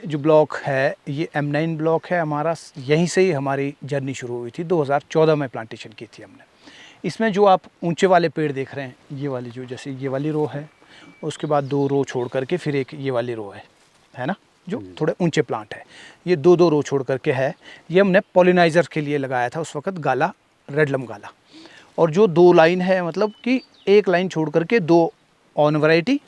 जो ब्लॉक है ये M9 ब्लॉक है हमारा। यहीं से ही हमारी जर्नी शुरू हुई थी, 2014 में प्लांटेशन की थी हमने। इसमें जो आप ऊंचे वाले पेड़ देख रहे हैं, ये वाली जो जैसे ये वाली रो है, उसके बाद 2 रो छोड़ करके फिर एक ये वाली रो है ना, जो थोड़े ऊंचे प्लांट है। ये 2-2 रो छोड़ करके है। ये हमने पॉलिनाइज़र के लिए लगाया था उस वक्त, गाला, रेडलम गाला। और जो 2 लाइन है, मतलब कि एक लाइन छोड़ करके 2 ऑन वैरायटी,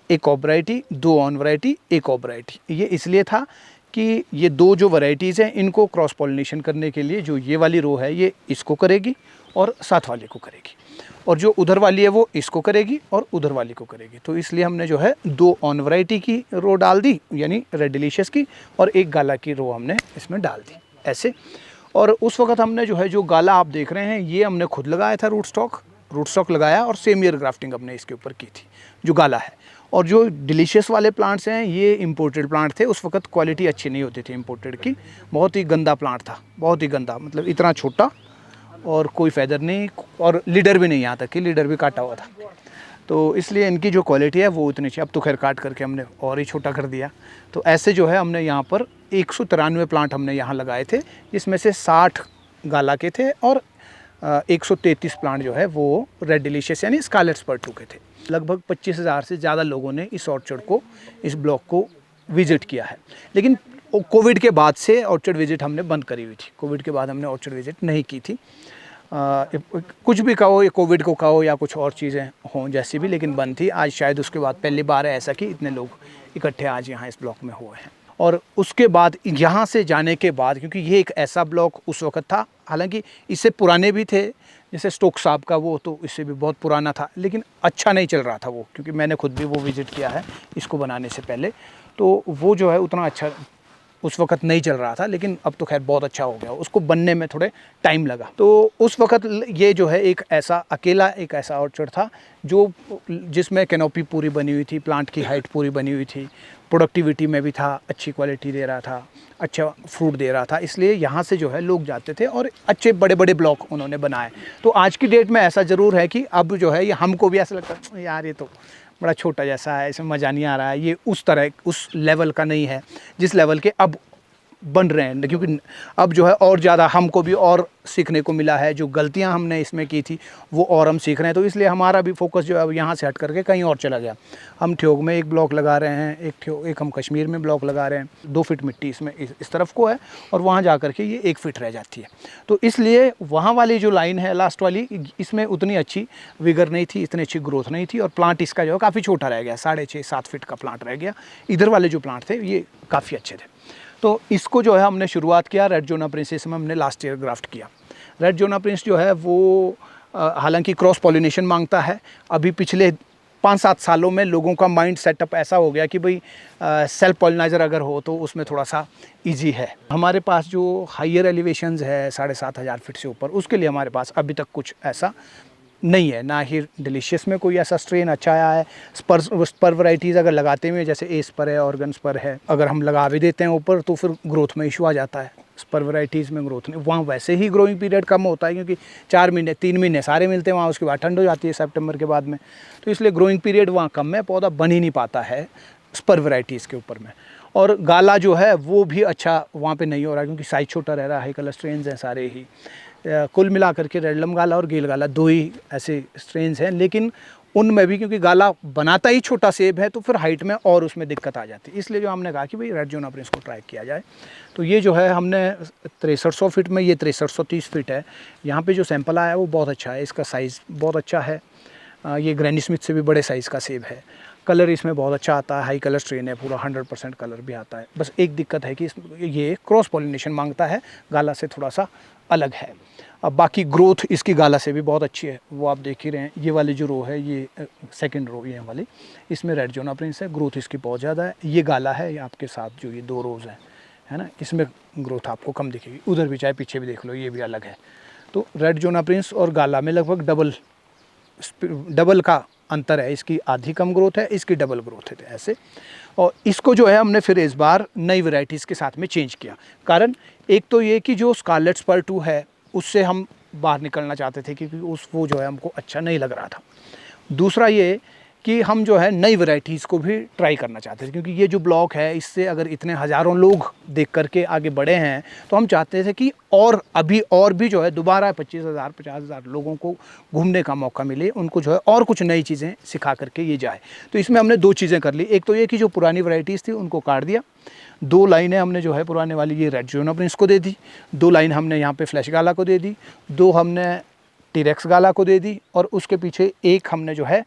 एक ऑफ वैरायटी, 2 ऑन वैरायटी, एक ऑफ वैरायटी। ये इसलिए था कि ये 2 जो वैरायटीज़ हैं इनको क्रॉस पॉलिनेशन करने के लिए जो ये वाली रो है ये इसको करेगी और साथ वाले को करेगी, और जो उधर वाली है वो इसको करेगी और उधर वाली को करेगी। तो इसलिए हमने जो है 2 ऑन वैरायटी की रो डाल दी, यानी रेड डिलीशियस की, और एक गाला की रो हमने इसमें डाल दी ऐसे। और उस वक्त हमने जो है, जो गाला आप देख रहे हैं ये हमने खुद लगाया था, रूट स्टॉक लगाया और सेम ईयर ग्राफ्टिंग हमने इसके ऊपर की थी, जो गाला है। और जो डिलीशियस वाले प्लांट्स हैं ये इंपोर्टेड प्लांट थे। उस वक्त क्वालिटी अच्छी नहीं होती थी इंपोर्टेड की, बहुत ही गंदा प्लांट था, बहुत ही गंदा, मतलब इतना छोटा और कोई फैदर नहीं, और लीडर भी नहीं, यहाँ तक कि लीडर भी काटा हुआ था। तो इसलिए इनकी जो क्वालिटी है वो उतनी अच्छी। अब तो खैर काट करके हमने और ही छोटा कर दिया। तो ऐसे जो है हमने यहाँ पर 193 प्लांट हमने यहाँ लगाए थे, जिसमें से 60 गाला के थे और 133 प्लांट जो है वो रेड डिलीशियस यानी स्कारलेट स्पर 2 के थे। लगभग 25,000 से ज़्यादा लोगों ने इस ऑर्चर्ड को, इस ब्लॉक को विज़िट किया है। लेकिन कोविड के बाद से ऑर्चर्ड विज़िट हमने बंद करी हुई थी। कोविड के बाद हमने ऑर्चर्ड विज़िट नहीं की थी। कुछ भी कहो, ये कोविड को कहो या कुछ और चीज़ें हों जैसी भी, लेकिन बंद थी। आज शायद उसके बाद पहली बार है ऐसा कि इतने लोग इकट्ठे आज यहाँ इस ब्लॉक में हुए हैं। और उसके बाद यहाँ से जाने के बाद, क्योंकि ये एक ऐसा ब्लॉक उस वक्त था, हालांकि इससे पुराने भी थे, जैसे स्टोक साहब का वो तो इससे भी बहुत पुराना था, लेकिन अच्छा नहीं चल रहा था वो, क्योंकि मैंने खुद भी वो विज़िट किया है इसको बनाने से पहले। तो वो जो है उतना अच्छा उस वक्त नहीं चल रहा था, लेकिन अब तो खैर बहुत अच्छा हो गया। उसको बनने में थोड़े टाइम लगा। तो उस वक्त ये जो है एक ऐसा ऑर्चर्ड था जो जिसमें कैनोपी पूरी बनी हुई थी, प्लांट की हाइट पूरी बनी हुई थी, प्रोडक्टिविटी में भी था, अच्छी क्वालिटी दे रहा था, अच्छा फ्रूट दे रहा था। इसलिए यहाँ से जो है लोग जाते थे और अच्छे बड़े बड़े ब्लॉक उन्होंने बनाए। तो आज की डेट में ऐसा ज़रूर है कि अब जो है ये हमको भी ऐसा लगता है यार ये तो बड़ा छोटा जैसा है, इसमें मज़ा नहीं आ रहा है, ये उस तरह उस लेवल का नहीं है जिस लेवल के अब बन रहे हैं। क्योंकि अब जो है और ज़्यादा हमको भी और सीखने को मिला है, जो गलतियां हमने इसमें की थी वो और हम सीख रहे हैं। तो इसलिए हमारा भी फोकस जो है अब यहाँ से हट करके कहीं और चला गया। हम ठियोग में एक ब्लॉक लगा रहे हैं, एक हम कश्मीर में ब्लॉक लगा रहे हैं। 2 फीट मिट्टी इसमें इस तरफ को है और वहाँ जा करके ये 1 फीट रह जाती है। तो इसलिए वहाँ वाली जो लाइन है लास्ट वाली, इसमें उतनी अच्छी विगर नहीं थी, इतनी अच्छी ग्रोथ नहीं थी, और प्लांट इसका जो है काफ़ी छोटा रह गया, 6.5-7 फीट का प्लांट रह गया। इधर वाले जो प्लांट थे ये काफ़ी अच्छे थे। तो इसको जो है हमने शुरुआत किया रेड जोना प्रिंस, इसमें हमने लास्ट ईयर ग्राफ्ट किया। रेड जोना प्रिंस जो है वो हालांकि क्रॉस पॉलिनेशन मांगता है। अभी पिछले 5-7 सालों में लोगों का माइंड सेटअप ऐसा हो गया कि भाई सेल्फ पॉलिनाइज़र अगर हो तो उसमें थोड़ा सा इजी है। हमारे पास जो हाइयर एलिवेशंस है 7,500 फीट से ऊपर, उसके लिए हमारे पास अभी तक कुछ ऐसा नहीं है, ना ही डिलीशियस में कोई ऐसा स्ट्रेन अच्छा आया है। स्पर वैराइटीज़ अगर लगाते हुए, जैसे ए स्पर है, ऑर्गन स्पर है, अगर हम लगा भी देते हैं ऊपर तो फिर ग्रोथ में इशू आ जाता है। स्पर वैराइटीज़ में ग्रोथ नहीं, वहाँ वैसे ही ग्रोइंग पीरियड कम होता है, क्योंकि 4 महीने 3 महीने सारे मिलते हैं वहाँ, उसके बाद ठंड हो जाती है सितंबर के बाद में। तो इसलिए ग्रोइंग पीरियड वहाँ कम है, पौधा बन ही नहीं पाता है स्पर वैराइटीज़ के ऊपर में। और गाला जो है वो भी अच्छा वहाँ पे नहीं हो रहा, क्योंकि साइज छोटा रह रहा है, हाई कलर स्ट्रेन्स हैं सारे ही। कुल मिलाकर के रेडलम गाला और गेल गाला 2 ही ऐसे स्ट्रेन्स हैं, लेकिन उनमें भी क्योंकि गाला बनाता ही छोटा सेब है तो फिर हाइट में और उसमें दिक्कत आ जाती है। इसलिए जो हमने कहा कि भाई रेड जोना प्रिंस को ट्राई किया जाए। तो ये जो है हमने 6300 फीट में, ये 6330 फीट है, यहाँ पे जो सैंपल आया है वो बहुत अच्छा है, इसका साइज़ बहुत अच्छा है। ये ग्रैनी स्मिथ से भी बड़े साइज़ का सेब है। कलर इसमें बहुत अच्छा आता है, हाई कलर स्ट्रेन है, पूरा 100% कलर भी आता है। बस एक दिक्कत है कि ये क्रॉस पॉलिनेशन मांगता है, गाला से थोड़ा सा अलग है। अब बाकी ग्रोथ इसकी गाला से भी बहुत अच्छी है, वो आप देख ही रहे हैं। ये वाली जो रो है, ये सेकंड रो ये वाली, इसमें रेड जोना प्रिंस है, ग्रोथ इसकी बहुत ज़्यादा है। ये गाला है, ये आपके साथ जो ये 2 रोज़ हैं, है ना, इसमें ग्रोथ आपको कम दिखेगी। उधर भी चाहे पीछे भी देख लो, ये भी अलग है। तो रेड जोना प्रिंस और गाला में लगभग डबल का अंतर है। इसकी आधी कम ग्रोथ है, इसकी डबल ग्रोथ है ऐसे। और इसको जो है हमने फिर इस बार नई वैरायटीज़ के साथ में चेंज किया। कारण एक तो ये कि जो स्कारलेट स्पर 2 है उससे हम बाहर निकलना चाहते थे, क्योंकि वो जो है हमको अच्छा नहीं लग रहा था। दूसरा ये कि हम जो है नई वैरायटीज़ को भी ट्राई करना चाहते थे, क्योंकि ये जो ब्लॉक है इससे अगर इतने हज़ारों लोग देख करके आगे बढ़े हैं तो हम चाहते थे कि और अभी और भी जो है दोबारा 25,000 50,000 लोगों को घूमने का मौका मिले, उनको जो है और कुछ नई चीज़ें सिखा करके ये जाए। तो इसमें हमने 2 चीज़ें कर ली। एक तो ये कि जो पुरानी वैरायटीज़ थी उनको काट दिया, 2 लाइनें हमने जो है पुराने वाली ये रेड जोन अपने इसको दे दी, 2 लाइन हमने यहाँ पे फ्लैश गाला को दे दी, 2 हमने टीरेक्स गाला को दे दी, और उसके पीछे एक हमने जो है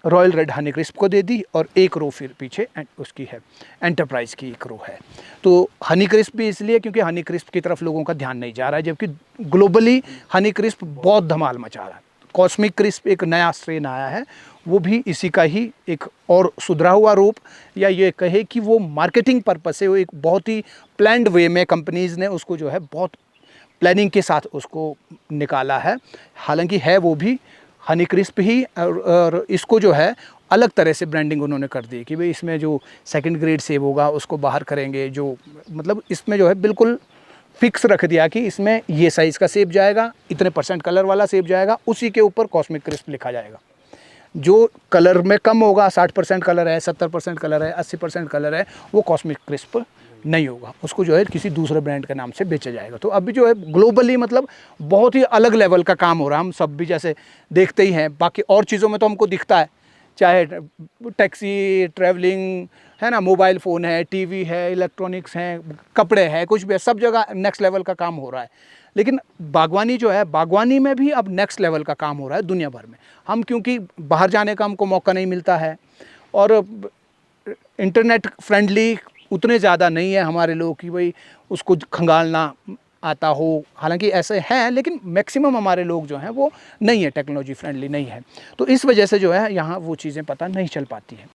रॉयल रेड हनी क्रिस्प को दे दी, और एक रो फिर पीछे उसकी है एंटरप्राइज की एक रो है। तो हनी क्रिस्प भी इसलिए क्योंकि हनी क्रिस्प की तरफ लोगों का ध्यान नहीं जा रहा है, जबकि ग्लोबली हनी क्रिस्प बहुत धमाल मचा रहा है। कॉस्मिक क्रिस्प एक नया स्ट्रेन आया है, वो भी इसी का ही एक और सुधरा हुआ रूप, या ये कहे कि वो मार्केटिंग पर्पस से वो एक बहुत ही प्लान्ड वे में कंपनीज़ ने उसको जो है बहुत प्लानिंग के साथ उसको निकाला है। हालांकि है वो भी हनी क्रिस्प ही, और इसको जो है अलग तरह से ब्रांडिंग उन्होंने कर दी कि भाई इसमें जो सेकंड ग्रेड सेब होगा उसको बाहर करेंगे, जो मतलब इसमें जो है बिल्कुल फिक्स रख दिया कि इसमें ये साइज़ का सेब जाएगा, इतने % कलर वाला सेब जाएगा, उसी के ऊपर कॉस्मिक क्रिस्प लिखा जाएगा। जो कलर में कम होगा, 60% कलर है, 70% कलर है, 80% कलर है, वो कॉस्मिक क्रिस्प नहीं होगा, उसको जो है किसी दूसरे ब्रांड के नाम से बेचा जाएगा। तो अभी जो है ग्लोबली मतलब बहुत ही अलग लेवल का काम हो रहा है। हम सब भी जैसे देखते ही हैं, बाकी और चीज़ों में तो हमको दिखता है, चाहे टैक्सी, ट्रैवलिंग है ना, मोबाइल फ़ोन है, टीवी है, इलेक्ट्रॉनिक्स हैं, कपड़े हैं, कुछ भी है, सब जगह नेक्स्ट लेवल का काम हो रहा है। लेकिन बागवानी जो है, बागवानी में भी अब नेक्स्ट लेवल का काम हो रहा है दुनिया भर में। हम क्योंकि बाहर जाने का हमको मौका नहीं मिलता है, और इंटरनेट फ्रेंडली उतने ज़्यादा नहीं है हमारे लोग कि भाई उसको खंगालना आता हो। हालांकि ऐसे हैं, लेकिन मैक्सिमम हमारे लोग जो हैं वो नहीं है, टेक्नोलॉजी फ्रेंडली नहीं है। तो इस वजह से जो है यहाँ वो चीज़ें पता नहीं चल पाती हैं।